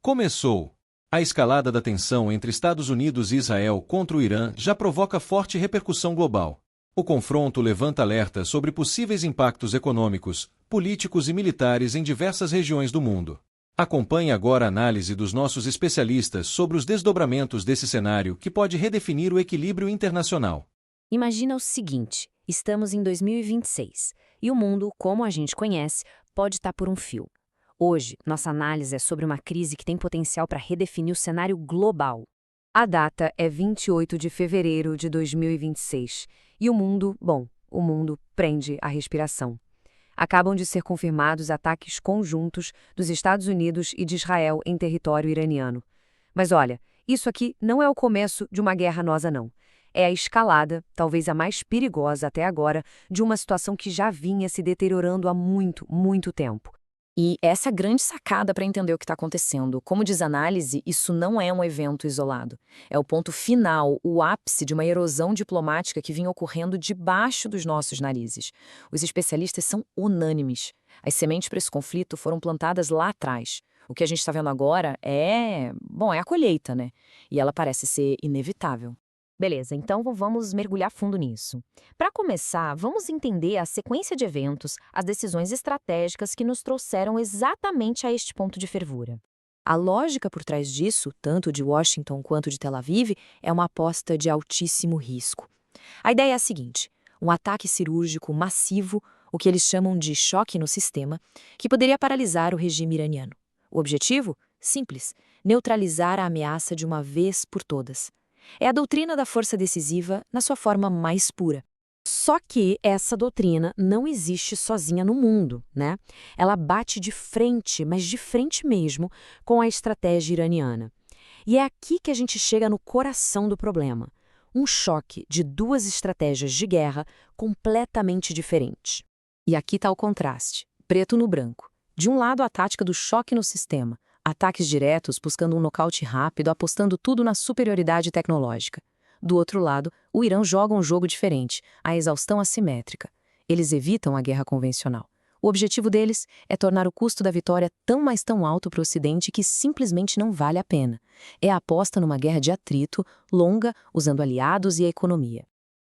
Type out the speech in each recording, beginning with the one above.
Começou. A escalada da tensão entre Estados Unidos e Israel contra o Irã já provoca forte repercussão global. O confronto levanta alerta sobre possíveis impactos econômicos, políticos e militares em diversas regiões do mundo. Acompanhe agora a análise dos nossos especialistas sobre os desdobramentos desse cenário que pode redefinir o equilíbrio internacional. Imagina o seguinte, estamos em 2026 e o mundo, como a gente conhece, pode estar por um fio. Hoje, nossa análise é sobre uma crise que tem potencial para redefinir o cenário global. A data é 28 de fevereiro de 2026 e o mundo prende a respiração. Acabam de ser confirmados ataques conjuntos dos Estados Unidos e de Israel em território iraniano. Mas olha, isso aqui não é o começo de uma guerra nossa, não. É a escalada, talvez a mais perigosa até agora, de uma situação que já vinha se deteriorando há muito, muito tempo. E essa é a grande sacada para entender o que está acontecendo. Como diz a análise, isso não é um evento isolado. É o ponto final, o ápice de uma erosão diplomática que vinha ocorrendo debaixo dos nossos narizes. Os especialistas são unânimes. As sementes para esse conflito foram plantadas lá atrás. O que a gente está vendo agora é a colheita, né? E ela parece ser inevitável. Beleza, então vamos mergulhar fundo nisso. Para começar, vamos entender a sequência de eventos, as decisões estratégicas que nos trouxeram exatamente a este ponto de fervura. A lógica por trás disso, tanto de Washington quanto de Tel Aviv, é uma aposta de altíssimo risco. A ideia é a seguinte: um ataque cirúrgico massivo, o que eles chamam de choque no sistema, que poderia paralisar o regime iraniano. O objetivo? Simples: neutralizar a ameaça de uma vez por todas. É a doutrina da força decisiva na sua forma mais pura. Só que essa doutrina não existe sozinha no mundo, né? Ela bate de frente, mas de frente mesmo, com a estratégia iraniana. E é aqui que a gente chega no coração do problema. Um choque de duas estratégias de guerra completamente diferentes. E aqui está o contraste, preto no branco. De um lado, a tática do choque no sistema. Ataques diretos buscando um nocaute rápido, apostando tudo na superioridade tecnológica. Do outro lado, o Irã joga um jogo diferente, a exaustão assimétrica. Eles evitam a guerra convencional. O objetivo deles é tornar o custo da vitória tão alto para o Ocidente que simplesmente não vale a pena. É a aposta numa guerra de atrito, longa, usando aliados e a economia.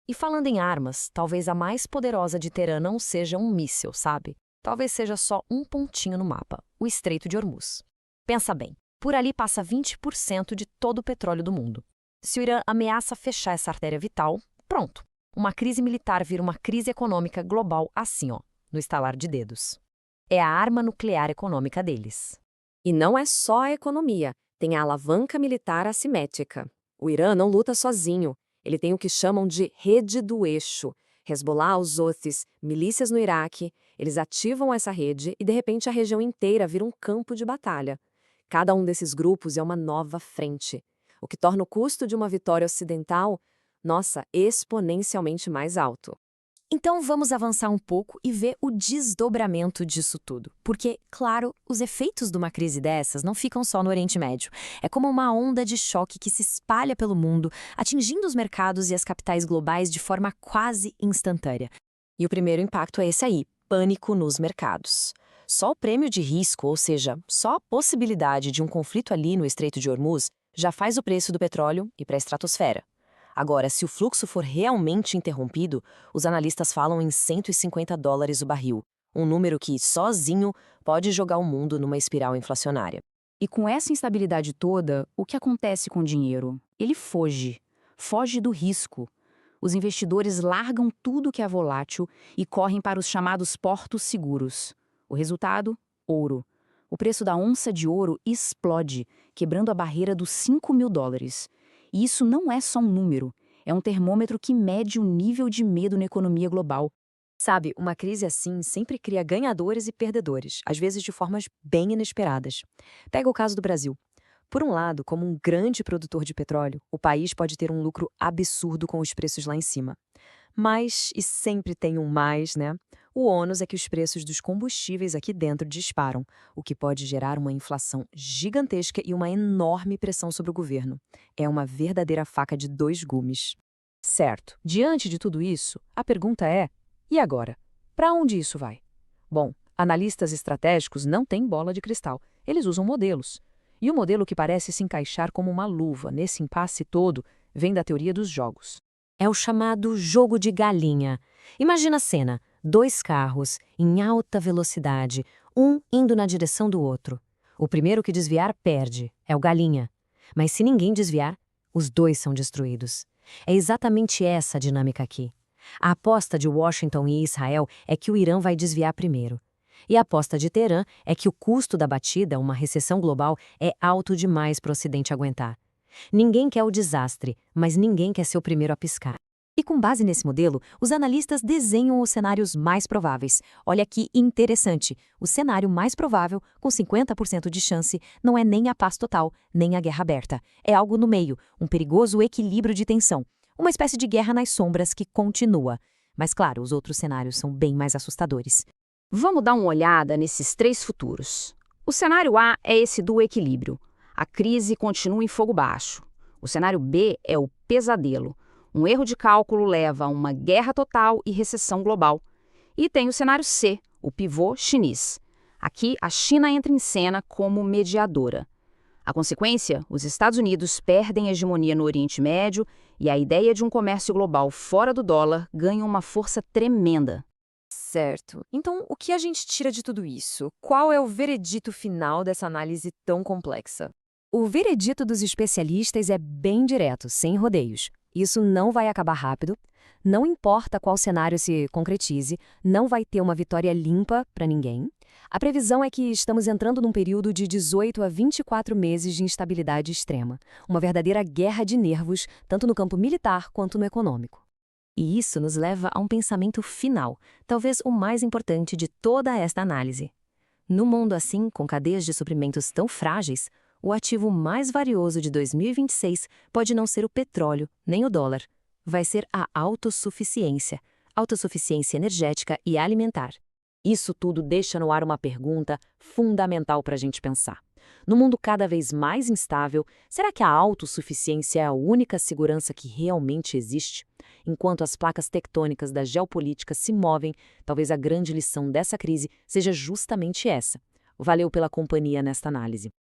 E falando em armas, talvez a mais poderosa de Teherã não seja um míssil, sabe? Talvez seja só um pontinho no mapa, o Estreito de Hormuz. Pensa bem, por ali passa 20% de todo o petróleo do mundo. Se o Irã ameaça fechar essa artéria vital, pronto. Uma crise militar vira uma crise econômica global assim, no estalar de dedos. É a arma nuclear econômica deles. E não é só a economia, tem a alavanca militar assimétrica. O Irã não luta sozinho, ele tem o que chamam de rede do eixo. Hezbollah, os Houthis, milícias no Iraque, eles ativam essa rede e de repente a região inteira vira um campo de batalha. Cada um desses grupos é uma nova frente, o que torna o custo de uma vitória ocidental, exponencialmente mais alto. Então vamos avançar um pouco e ver o desdobramento disso tudo. Porque, claro, os efeitos de uma crise dessas não ficam só no Oriente Médio. É como uma onda de choque que se espalha pelo mundo, atingindo os mercados e as capitais globais de forma quase instantânea. E o primeiro impacto é esse aí, pânico nos mercados. Só o prêmio de risco, ou seja, só a possibilidade de um conflito ali no Estreito de Hormuz, já faz o preço do petróleo ir para a estratosfera. Agora, se o fluxo for realmente interrompido, os analistas falam em $150 o barril, um número que, sozinho, pode jogar o mundo numa espiral inflacionária. E com essa instabilidade toda, o que acontece com o dinheiro? Ele foge do risco. Os investidores largam tudo que é volátil e correm para os chamados portos seguros. O resultado? Ouro. O preço da onça de ouro explode, quebrando a barreira dos $5.000. E isso não é só um número, é um termômetro que mede o nível de medo na economia global. Sabe, uma crise assim sempre cria ganhadores e perdedores, às vezes de formas bem inesperadas. Pega o caso do Brasil. Por um lado, como um grande produtor de petróleo, o país pode ter um lucro absurdo com os preços lá em cima. Mas, e sempre tem um mais, né? O ônus é que os preços dos combustíveis aqui dentro disparam, o que pode gerar uma inflação gigantesca e uma enorme pressão sobre o governo. É uma verdadeira faca de dois gumes. Certo, diante de tudo isso, a pergunta é: e agora? Para onde isso vai? Bom, analistas estratégicos não têm bola de cristal, eles usam modelos. E o modelo que parece se encaixar como uma luva nesse impasse todo vem da teoria dos jogos. É o chamado jogo de galinha. Imagina a cena: 2 carros em alta velocidade, um indo na direção do outro. O primeiro que desviar perde, é o galinha. Mas se ninguém desviar, os 2 são destruídos. É exatamente essa a dinâmica aqui. A aposta de Washington e Israel é que o Irã vai desviar primeiro. E a aposta de Teherã é que o custo da batida, uma recessão global, é alto demais para o Ocidente aguentar. Ninguém quer o desastre, mas ninguém quer ser o primeiro a piscar. E com base nesse modelo, os analistas desenham os cenários mais prováveis. Olha que interessante, o cenário mais provável, com 50% de chance, não é nem a paz total, nem a guerra aberta. É algo no meio, um perigoso equilíbrio de tensão. Uma espécie de guerra nas sombras que continua. Mas claro, os outros cenários são bem mais assustadores. Vamos dar uma olhada nesses 3 futuros. O cenário A é esse do equilíbrio. A crise continua em fogo baixo. O cenário B é o pesadelo. Um erro de cálculo leva a uma guerra total e recessão global. E tem o cenário C, o pivô chinês. Aqui, a China entra em cena como mediadora. A consequência, os Estados Unidos perdem a hegemonia no Oriente Médio e a ideia de um comércio global fora do dólar ganha uma força tremenda. Certo. Então, o que a gente tira de tudo isso? Qual é o veredito final dessa análise tão complexa? O veredito dos especialistas é bem direto, sem rodeios. Isso não vai acabar rápido, não importa qual cenário se concretize, não vai ter uma vitória limpa para ninguém. A previsão é que estamos entrando num período de 18 a 24 meses de instabilidade extrema, uma verdadeira guerra de nervos, tanto no campo militar quanto no econômico. E isso nos leva a um pensamento final, talvez o mais importante de toda esta análise. No mundo assim, com cadeias de suprimentos tão frágeis, o ativo mais valioso de 2026 pode não ser o petróleo, nem o dólar. Vai ser a autossuficiência energética e alimentar. Isso tudo deixa no ar uma pergunta fundamental para a gente pensar. No mundo cada vez mais instável, será que a autossuficiência é a única segurança que realmente existe? Enquanto as placas tectônicas da geopolítica se movem, talvez a grande lição dessa crise seja justamente essa. Valeu pela companhia nesta análise.